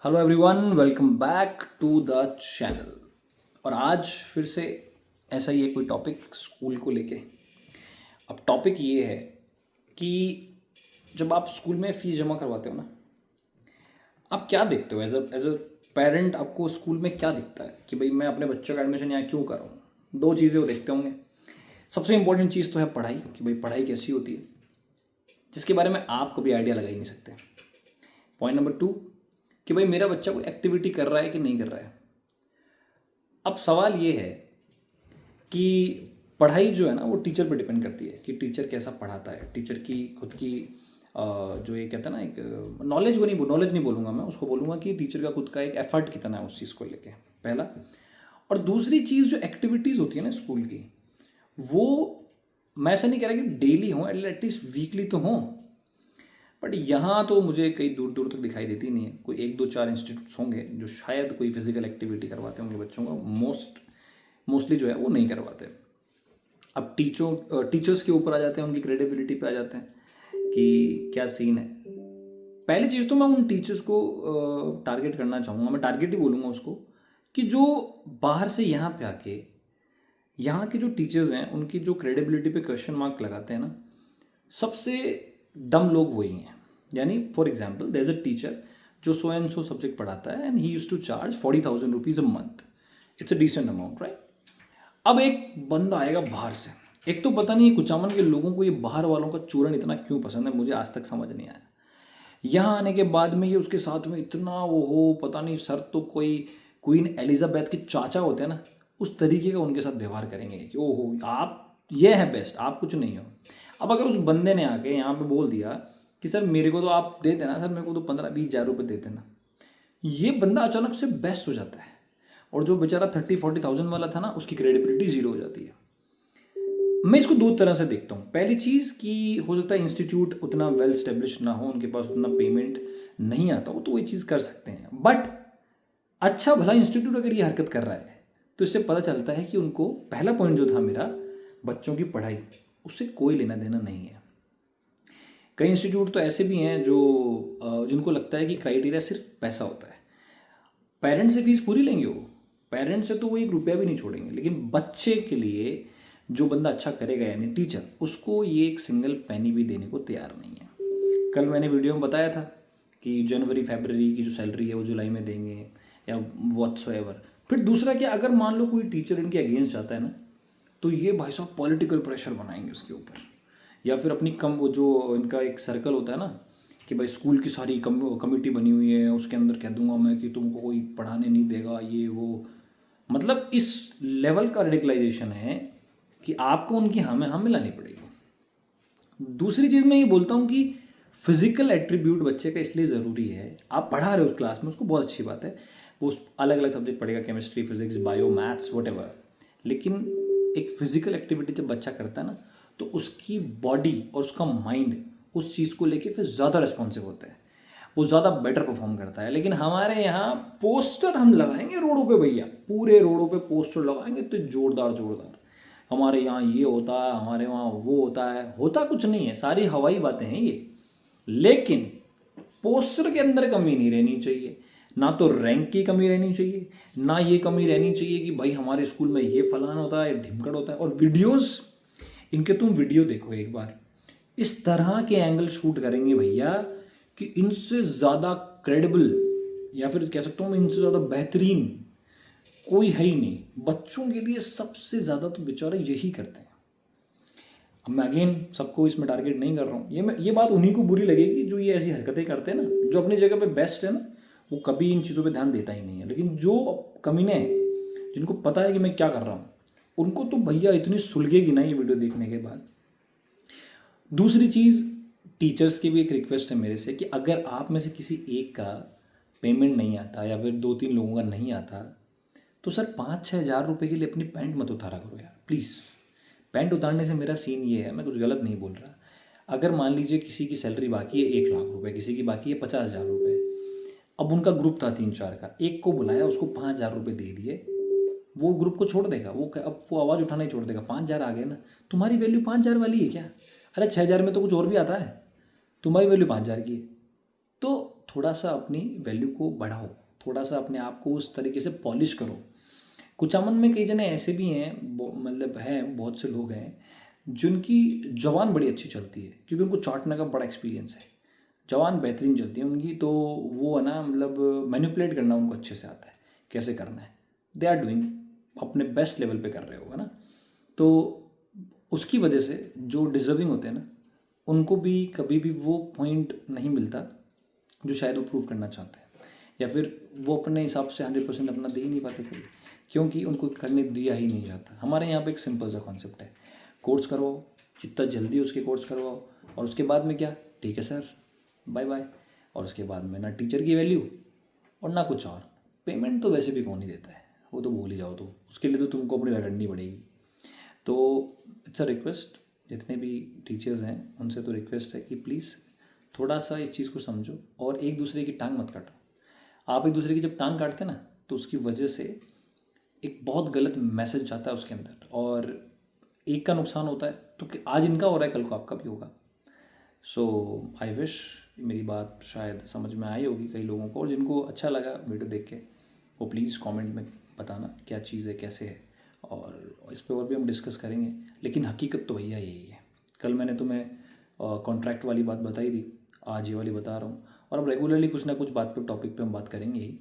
Hello everyone, welcome back to the channel. और आज फिर से ऐसा ही है कोई टॉपिक स्कूल को लेके। अब टॉपिक ये है कि जब आप स्कूल में फ़ीस जमा करवाते हो ना, आप क्या देखते हो एज अ पेरेंट? आपको स्कूल में क्या दिखता है कि भाई मैं अपने बच्चों का एडमिशन यहाँ क्यों कराऊँ? दो चीज़ें वो देखते होंगे। सबसे इंपॉर्टेंट चीज़ तो है पढ़ाई, कि भाई पढ़ाई कैसी होती है, जिसके बारे में आप कभी आइडिया लगा ही नहीं सकते। पॉइंट नंबर 2, कि भाई मेरा बच्चा कोई एक्टिविटी कर रहा है कि नहीं कर रहा है। अब सवाल ये है कि पढ़ाई जो है ना वो टीचर पर डिपेंड करती है कि टीचर कैसा पढ़ाता है। टीचर की खुद की जो ये कहते हैं ना, एक नॉलेज नहीं बोलूँगा मैं, उसको बोलूँगा कि टीचर का खुद का एक एफर्ट कितना है उस चीज़ को लेके, पहला। और दूसरी चीज़, जो एक्टिविटीज़ होती है ना स्कूल की, वो मैं ऐसा नहीं कह रहा कि डेली हों, एटलीस्ट वीकली तो हों। बट यहाँ तो मुझे कई दूर दूर तक दिखाई देती नहीं है। कोई एक दो चार इंस्टीट्यूट्स होंगे जो शायद कोई फिजिकल एक्टिविटी करवाते होंगे बच्चों का। मोस्टली जो है वो नहीं करवाते। अब टीचर्स के ऊपर आ जाते हैं, उनकी क्रेडिबिलिटी पे आ जाते हैं कि क्या सीन है। पहली चीज़ तो मैं उन टीचर्स को टारगेट करना चाहूँगा, मैं टारगेट ही बोलूँगा उसको, कि जो बाहर से यहाँ पे आके यहाँ के जो टीचर्स हैं उनकी जो क्रेडिबिलिटी पे क्वेश्चन मार्क लगाते हैं ना, सबसे डम लोग वही हैं। यानी for example there is a teacher जो सो एंड सो सब्जेक्ट पढ़ाता है and he use to charge 40,000 rupees a month. It's a decent amount, right? अब एक बंदा आएगा बाहर से। एक तो पता नहीं कुचामन के लोगों को ये बाहर वालों का चूरन इतना क्यों पसंद है, मुझे आज तक समझ नहीं आया। यहाँ आने के बाद में ये उसके साथ में इतना वो हो, पता नहीं सर तो कोई क्वीन एलिजाबेथ के चाचा होते हैं ना, उस तरीके का उनके साथ व्यवहार करेंगे कि ओहो आप ये है बेस्ट, आप कुछ नहीं हो। अब अगर उस बंदे ने आके यहाँ पे बोल दिया कि सर मेरे को तो आप दे देना, सर मेरे को तो 15-20 हज़ार रुपये दे देना, ये बंदा अचानक से बेस्ट हो जाता है। और जो बेचारा 30-40,000 वाला था ना, उसकी क्रेडिबिलिटी जीरो हो जाती है। मैं इसको दो तरह से देखता हूँ। पहली चीज़ कि हो सकता है इंस्टीट्यूट उतना वेल स्टेब्लिश ना हो, उनके पास उतना पेमेंट नहीं आता हो, तो ये चीज़ कर सकते हैं। बट अच्छा भला इंस्टीट्यूट अगर ये हरकत कर रहा है तो इससे पता चलता है कि उनको पहला पॉइंट जो था मेरा, बच्चों की पढ़ाई, उससे कोई लेना देना नहीं है। कई इंस्टीट्यूट तो ऐसे भी हैं जो जिनको लगता है कि क्राइटेरिया सिर्फ पैसा होता है। पेरेंट्स से फीस पूरी लेंगे, वो पेरेंट्स से तो वो 1 रुपया भी नहीं छोड़ेंगे, लेकिन बच्चे के लिए जो बंदा अच्छा करेगा यानी टीचर, उसको ये एक सिंगल पैनी भी देने को तैयार नहीं है। कल मैंने वीडियो में बताया था कि जनवरी फरवरी की जो सैलरी है वो जुलाई में देंगे या व्हाट्सएवर। फिर दूसरा क्या, अगर मान लो कोई टीचर इनके अगेंस्ट जाता है ना, तो ये भाई साहब पॉलिटिकल प्रेशर बनाएंगे उसके ऊपर। या फिर अपनी कम वो जो इनका एक सर्कल होता है ना, कि भाई स्कूल की सारी कमेटी बनी हुई है, उसके अंदर कह दूंगा मैं कि तुमको कोई पढ़ाने नहीं देगा, ये वो। मतलब इस लेवल का रेडिकलाइजेशन है कि आपको उनकी हाँ में हाँ मिलानी पड़ेगी। दूसरी चीज़ मैं ये बोलता हूँ कि फिजिकल एट्रीब्यूट बच्चे का इसलिए ज़रूरी है। आप पढ़ा रहे हो उस क्लास में, उसको बहुत अच्छी बात है, वो अलग अलग सब्जेक्ट पढ़ेगा, chemistry, physics, bio, maths, what. लेकिन एक फिजिकल एक्टिविटी जब बच्चा करता है ना, तो उसकी बॉडी और उसका माइंड उस चीज़ को लेके फिर ज़्यादा रिस्पॉन्सिव होता है, वो ज़्यादा बेटर परफॉर्म करता है। लेकिन हमारे यहाँ पोस्टर हम लगाएंगे रोडों पे, भैया पूरे रोडों पे पोस्टर लगाएंगे तो जोरदार जोरदार, हमारे यहाँ ये होता है, हमारे वहाँ वो होता है। होता कुछ नहीं है, सारी हवाई बातें हैं ये। लेकिन पोस्टर के अंदर कमी नहीं रहनी चाहिए, ना तो रैंक की कमी रहनी चाहिए, ना ये कमी रहनी चाहिए कि भाई हमारे स्कूल में ये फलाना होता है, ढिमकड़ होता है। और वीडियोस इनके, तुम वीडियो देखो एक बार, इस तरह के एंगल शूट करेंगे भैया कि इनसे ज़्यादा क्रेडिबल, या फिर कह सकता हूँ मैं इनसे ज़्यादा बेहतरीन कोई है ही नहीं। बच्चों के लिए सबसे ज़्यादा तो बेचारे यही करते हैं। अब मैं अगेन सबको इसमें टारगेट नहीं कर रहा हूँ, ये बात उन्हीं को बुरी लगेगी जो ये ऐसी हरकतें करते हैं ना, जो अपनी जगह पे बेस्ट है ना, वो कभी इन चीज़ों पे ध्यान देता ही नहीं है। लेकिन जो कमीने हैं, जिनको पता है कि मैं क्या कर रहा हूँ, उनको तो भैया इतनी सुलगेगी ना ये वीडियो देखने के बाद। दूसरी चीज़, टीचर्स की भी एक रिक्वेस्ट है मेरे से कि अगर आप में से किसी एक का पेमेंट नहीं आता या फिर 2-3 लोगों का नहीं आता, तो सर 5-6 हज़ार रुपये के लिए अपनी पैंट मत उतारा करो यार, प्लीज़। पैंट उतारने से मेरा सीन ये है, मैं कुछ गलत नहीं बोल रहा। अगर मान लीजिए किसी की सैलरी बाकी है 1 लाख रुपए, किसी की बाकी है 50,000 रुपये। अब उनका ग्रुप था 3-4 का, एक को बुलाया, उसको 5,000 रुपये दे दिए, वो ग्रुप को छोड़ देगा? अब वो आवाज़ उठाना ही छोड़ देगा। 5,000 आ गए ना, तुम्हारी वैल्यू 5,000 वाली है क्या? अरे 6,000 में तो कुछ और भी आता है, तुम्हारी वैल्यू 5,000 की है। तो थोड़ा सा अपनी वैल्यू को बढ़ाओ, थोड़ा सा अपने आप को उस तरीके से पॉलिश करो। कुचामन में कई जने ऐसे भी हैं, मतलब हैं, बहुत से लोग हैं जिनकी ज़बान बड़ी अच्छी चलती है क्योंकि उनको चाटने का बड़ा एक्सपीरियंस है। ज़बान बेहतरीन चलती है उनकी, तो वो है ना, मतलब मैनिपुलेट करना उनको अच्छे से आता है, कैसे करना है। दे आर डूइंग, अपने बेस्ट लेवल पे कर रहे हो, है ना। तो उसकी वजह से जो डिज़र्विंग होते हैं ना, उनको भी कभी भी वो पॉइंट नहीं मिलता जो शायद वो प्रूव करना चाहते हैं, या फिर वो अपने हिसाब से 100% अपना दे ही नहीं पाते कभी, क्योंकि उनको करने दिया ही नहीं जाता। हमारे यहाँ पे एक सिंपल सा कॉन्सेप्ट है, कोर्स करवाओ, जितना जल्दी उसके कोर्स करवाओ, और उसके बाद में क्या, ठीक है सर, बाय बाय। और उसके बाद में ना टीचर की वैल्यू और ना कुछ और। पेमेंट तो वैसे भी कौन ही देता है, वो तो भूल ही जाओ, तो उसके लिए तो तुमको अपनी रगड़नी पड़ेगी। तो इट्स अ रिक्वेस्ट, जितने भी टीचर्स हैं उनसे तो रिक्वेस्ट है कि प्लीज़ थोड़ा सा इस चीज़ को समझो और एक दूसरे की टांग मत काटो। आप एक दूसरे की जब टांग काटते हैं ना, तो उसकी वजह से एक बहुत गलत मैसेज जाता है उसके अंदर, और एक का नुकसान होता है तो कि आज इनका हो रहा है, कल को आपका भी होगा। सो आई विश मेरी बात शायद समझ में आई होगी कई लोगों को, और जिनको अच्छा लगा वीडियो देख के वो प्लीज़ कमेंट में बताना क्या चीज़ है, कैसे है, और इस पे और भी हम डिस्कस करेंगे। लेकिन हकीकत तो भैया यही है। कल मैंने तुम्हें कॉन्ट्रैक्ट वाली बात बताई थी, आज ये वाली बता रहा हूँ, और अब रेगुलरली कुछ ना कुछ बात पे, टॉपिक पे हम बात करेंगे ही।